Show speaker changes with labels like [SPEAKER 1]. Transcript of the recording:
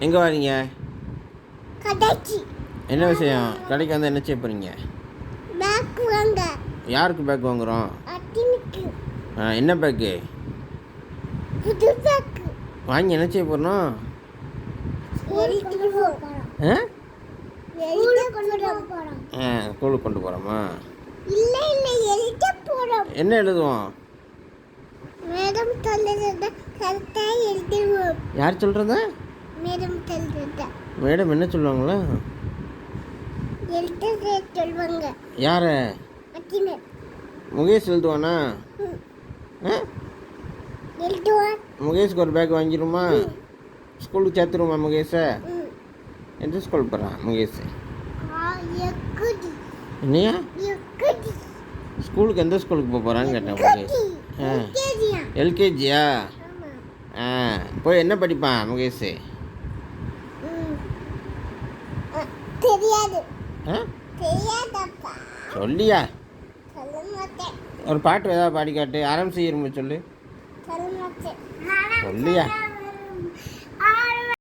[SPEAKER 1] எங்கே வரீங்க?
[SPEAKER 2] கடைக்கு.
[SPEAKER 1] என்ன விஷயம்? கடைக்கு வந்து என்ன செய்ய போகிறீங்க?
[SPEAKER 2] பேக் வாங்க.
[SPEAKER 1] யாருக்கு பேக் வாங்குகிறோம்?
[SPEAKER 2] அத்தினுக்கு.
[SPEAKER 1] என்ன பேக்கு?
[SPEAKER 2] புது பேக்.
[SPEAKER 1] வாங்கி என்ன செய்ய போகிறோம்?
[SPEAKER 2] எழுதிட்டு போறோம்.
[SPEAKER 1] ஸ்கூலுக்கு கொண்டு போகிறோமா?
[SPEAKER 2] இல்லை எழுத போறோம்.
[SPEAKER 1] என்ன எழுதுவோம்?
[SPEAKER 2] மேடம் சொல்றத கரெக்டா எழுதுவோம்.
[SPEAKER 1] யார் சொல்கிறத?
[SPEAKER 2] மேடம் சொல்றத.
[SPEAKER 1] மேடம் என்ன சொல்லுவாங்களா?
[SPEAKER 2] எழுத சொல்வாங்க.
[SPEAKER 1] யார்?
[SPEAKER 2] அத்தினு.
[SPEAKER 1] முகேஷ் எழுதுவானா?
[SPEAKER 2] எழுதுவான்.
[SPEAKER 1] முகேஷ்க்கு ஒரு பேக் வாங்கிடுமா? ஸ்கூலுக்கு சேர்த்துருமா முகேஷை? எந்த ஸ்கூல் போகிறான் முகேஷ்? என்னையா? ஸ்கூலுக்கு எந்த ஸ்கூலுக்கு போக போகிறான்னு கேட்டேன். முகேஷ் எல்கேஜியா? போய் என்ன படிப்பான் முகேஷ்?
[SPEAKER 2] தெரியாது.
[SPEAKER 1] தெரியாதப்பா. சொல்லியா? ஒரு பாட்டு ஏதாவது பாடி காட்டு. ஆரம்பிச்சு சொல்லு. சொல்லியா?